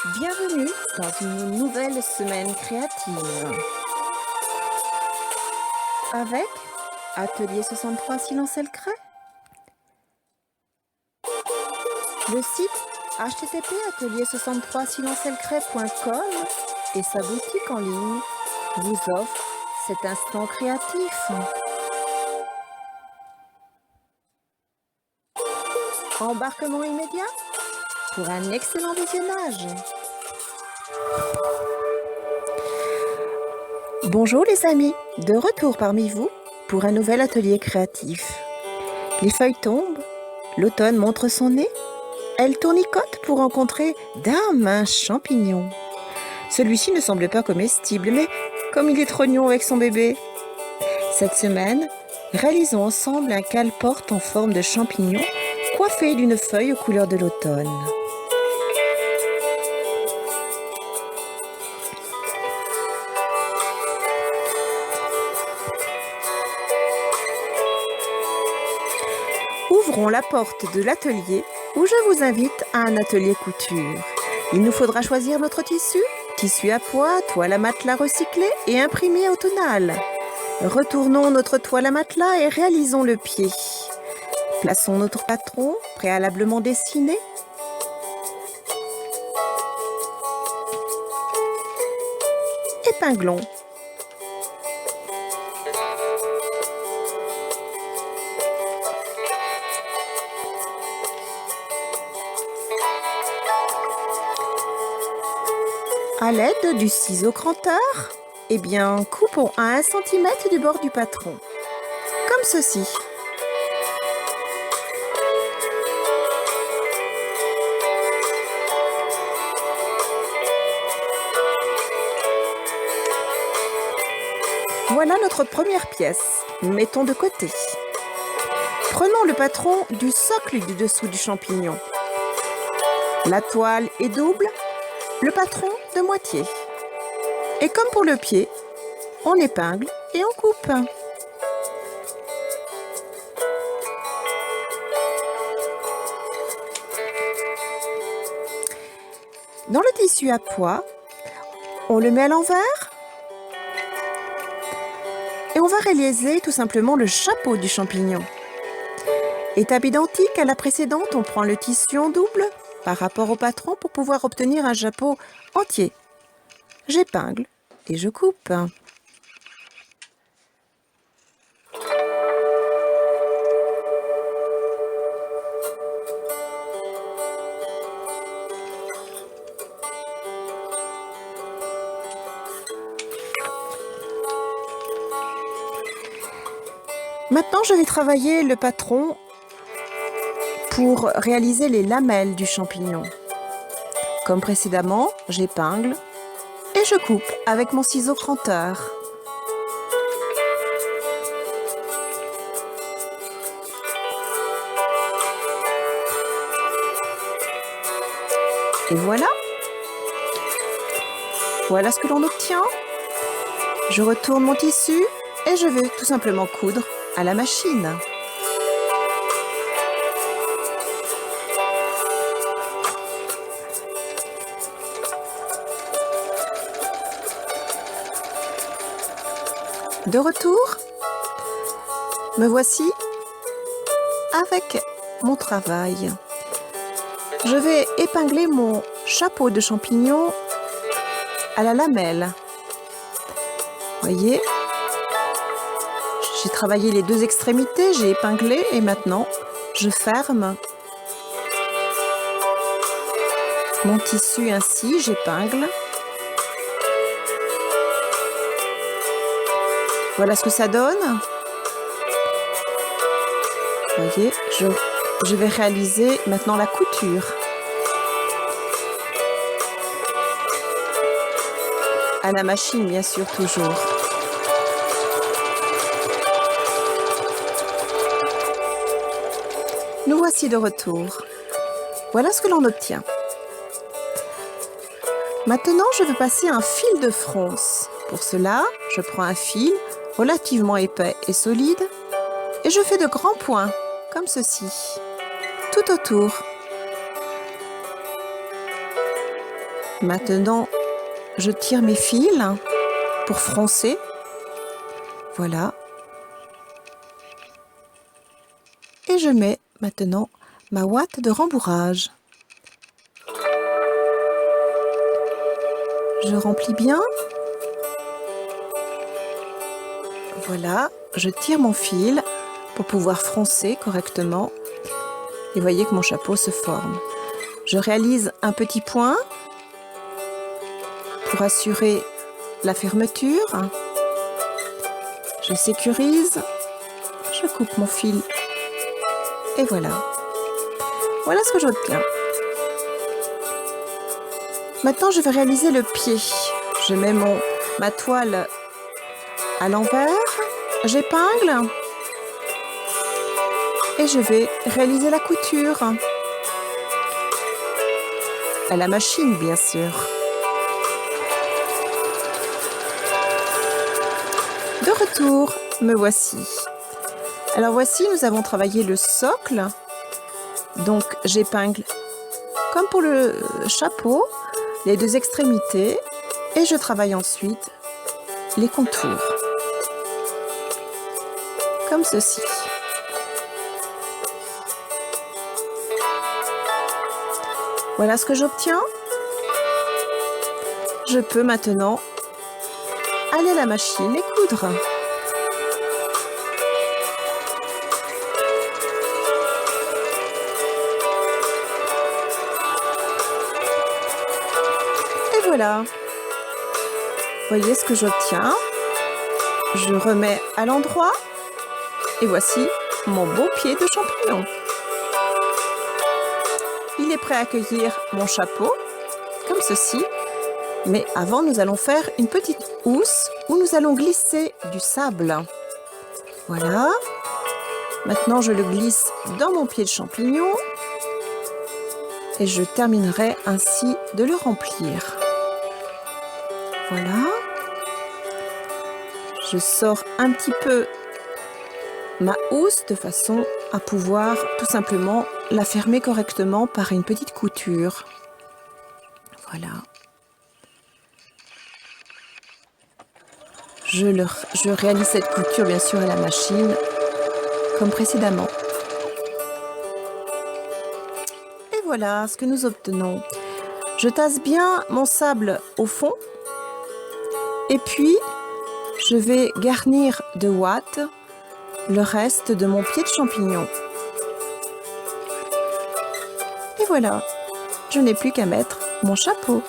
Bienvenue dans une nouvelle semaine créative avec Atelier 63 Silence et le Crêt, le site http://atelier63silenceelcret.com et sa boutique en ligne vous offrent cet instant créatif. Embarquement immédiat pour un excellent visionnage. Bonjour les amis, de retour parmi vous pour un nouvel atelier créatif. Les feuilles tombent, l'automne montre son nez, elle tournicote pour rencontrer d'un mince champignon. Celui-ci ne semble pas comestible, mais comme il est trognon avec son bébé. Cette semaine, réalisons ensemble un cale-porte en forme de champignon coiffé d'une feuille aux couleurs de l'automne. Ouvrons la porte de l'atelier où je vous invite à un atelier couture. Il nous faudra choisir notre tissu à pois, toile à matelas recyclé et imprimé au tonal. Retournons notre toile à matelas et réalisons le pied. Plaçons notre patron, préalablement dessiné. Épinglons. À l'aide du ciseau cranteur, coupons à 1 cm du bord du patron, comme ceci. Voilà notre première pièce. Mettons de côté. Prenons le patron du socle du dessous du champignon. La toile est double, le patron de moitié. Et comme pour le pied, on épingle et on coupe. Dans le tissu à pois, on le met à l'envers et on va réaliser tout simplement le chapeau du champignon. Étape identique à la précédente, on prend le tissu en double par rapport au patron pour pouvoir obtenir un chapeau entier. J'épingle et je coupe. Maintenant, je vais travailler le patron pour réaliser les lamelles du champignon. Comme précédemment, j'épingle et je coupe avec mon ciseau cranteur. Et voilà. Voilà ce que l'on obtient. Je retourne mon tissu et je vais tout simplement coudre à la machine. De retour, me voici avec mon travail. Je vais épingler mon chapeau de champignon à la lamelle. Voyez, j'ai travaillé les deux extrémités, j'ai épinglé et maintenant je ferme mon tissu ainsi, j'épingle. Voilà ce que ça donne. Voyez, je vais réaliser maintenant la couture. À la machine, bien sûr, toujours. Nous voici de retour. Voilà ce que l'on obtient. Maintenant, je veux passer un fil de fronce. Pour cela, je prends un fil relativement épais et solide et je fais de grands points, comme ceci, tout autour. Maintenant, je tire mes fils pour froncer. Voilà. Et je mets maintenant ma ouate de rembourrage. Je remplis bien. Voilà, je tire mon fil pour pouvoir froncer correctement. Et voyez que mon chapeau se forme. Je réalise un petit point pour assurer la fermeture. Je sécurise. Je coupe mon fil. Et voilà. Voilà ce que j'obtiens. Maintenant, je vais réaliser le pied. Je mets ma toile à l'envers. J'épingle. Et je vais réaliser la couture. À la machine, bien sûr. De retour, me voici. Alors voici, nous avons travaillé le socle. Donc, j'épingle comme pour le chapeau, les deux extrémités. Et je travaille ensuite les contours. Comme ceci. Voilà ce que j'obtiens. Je peux maintenant aller à la machine et coudre. Et voilà. Voyez ce que j'obtiens. Je remets à l'endroit. Et voici mon beau pied de champignon. Il est prêt à accueillir mon chapeau, comme ceci. Mais avant, nous allons faire une petite housse où nous allons glisser du sable. Voilà. Maintenant, je le glisse dans mon pied de champignon. Et je terminerai ainsi de le remplir. Voilà. Je sors un petit peu ma housse de façon à pouvoir tout simplement la fermer correctement par une petite couture. Voilà. Je réalise cette couture bien sûr à la machine comme précédemment. Et voilà ce que nous obtenons. Je tasse bien mon sable au fond et puis je vais garnir de ouate le reste de mon pied de champignon. Et voilà, je n'ai plus qu'à mettre mon chapeau.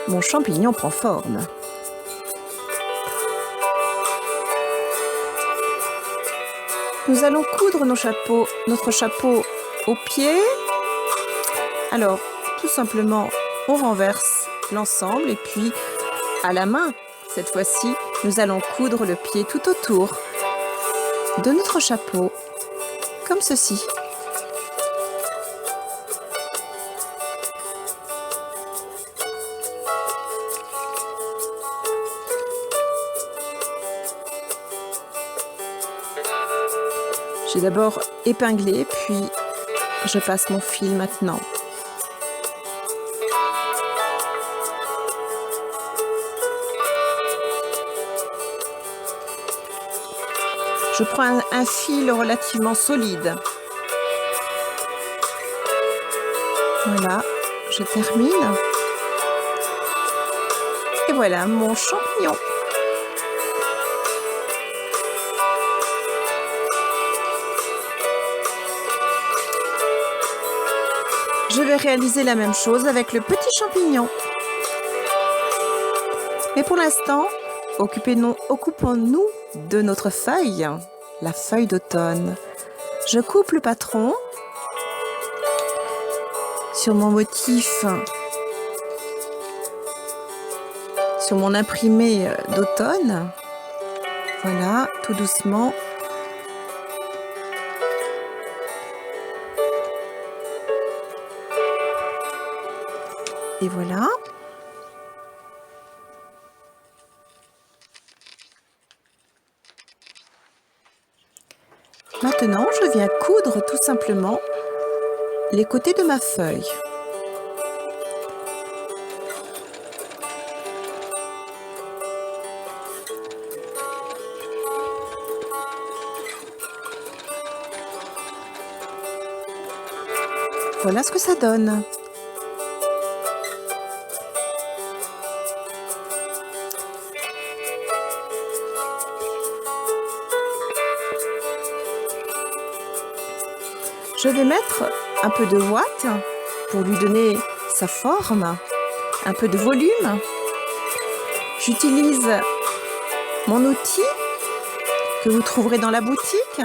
Mon champignon prend forme. Nous allons coudre notre chapeau au pied. Alors, tout simplement, on renverse l'ensemble et puis à la main, cette fois-ci, nous allons coudre le pied tout autour de notre chapeau, comme ceci. J'ai d'abord épinglé, puis je passe mon fil maintenant. Je prends un fil relativement solide. Voilà, je termine. Et voilà mon champignon. Je vais réaliser la même chose avec le petit champignon. Mais pour l'instant, occupons-nous de notre feuille, la feuille d'automne. Je coupe le patron sur mon motif, sur mon imprimé d'automne. Voilà, tout doucement. Et voilà. Maintenant, je viens coudre tout simplement les côtés de ma feuille. Voilà ce que ça donne. Je vais mettre un peu de ouate pour lui donner sa forme, un peu de volume. J'utilise mon outil que vous trouverez dans la boutique.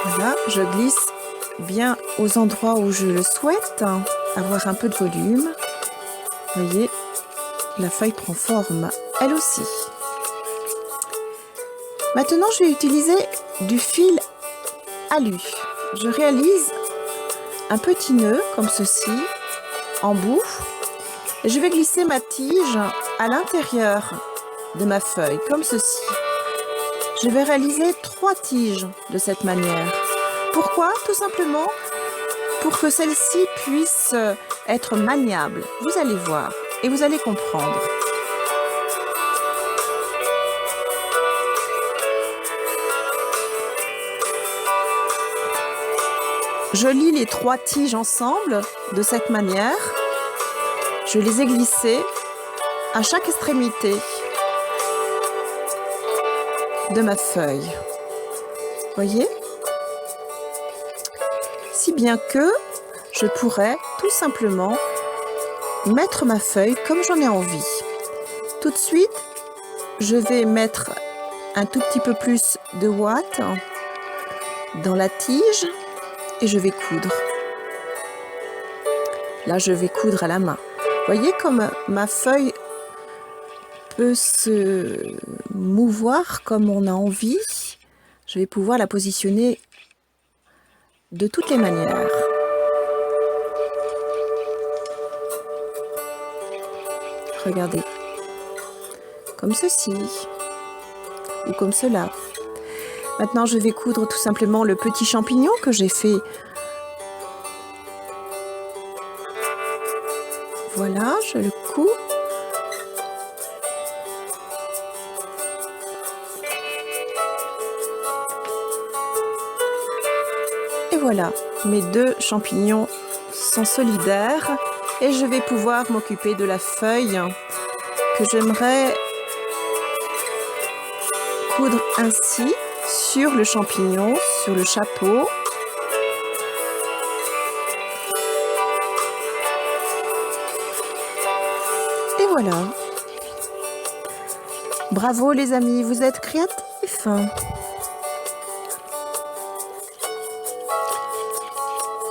Voilà, je glisse bien aux endroits où je le souhaite, avoir un peu de volume. Vous voyez, la feuille prend forme, elle aussi. Maintenant, je vais utiliser du fil alu. Je réalise un petit nœud comme ceci, en bout. Et je vais glisser ma tige à l'intérieur de ma feuille, comme ceci. Je vais réaliser 3 tiges de cette manière. Pourquoi? Tout simplement pour que celle-ci puisse être maniable. Vous allez voir et vous allez comprendre. Je lie les 3 tiges ensemble de cette manière. Je les ai glissées à chaque extrémité de ma feuille. Voyez? Si bien que je pourrais tout simplement mettre ma feuille comme j'en ai envie. Tout de suite, je vais mettre un tout petit peu plus de ouate dans la tige et je vais coudre. Là, je vais coudre à la main. Voyez comme ma feuille peut se mouvoir comme on a envie. Je vais pouvoir la positionner de toutes les manières. Regardez. Comme ceci. Ou comme cela. Maintenant, je vais coudre tout simplement le petit champignon que j'ai fait. Voilà, je le couds. Et voilà, mes 2 champignons sont solidaires et je vais pouvoir m'occuper de la feuille que j'aimerais coudre ainsi sur le champignon, sur le chapeau. Et voilà. Bravo les amis, vous êtes créatifs.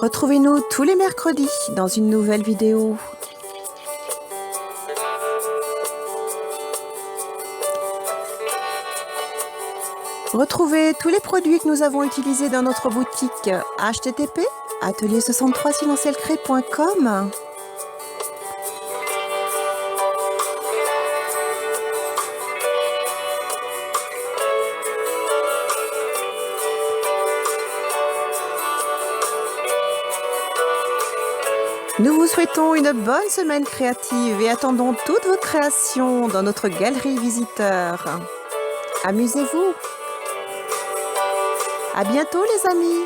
Retrouvez-nous tous les mercredis dans une nouvelle vidéo. Retrouvez tous les produits que nous avons utilisés dans notre boutique http://atelier63silentielcré.com. Nous vous souhaitons une bonne semaine créative et attendons toutes vos créations dans notre galerie visiteur. Amusez-vous! À bientôt les amis!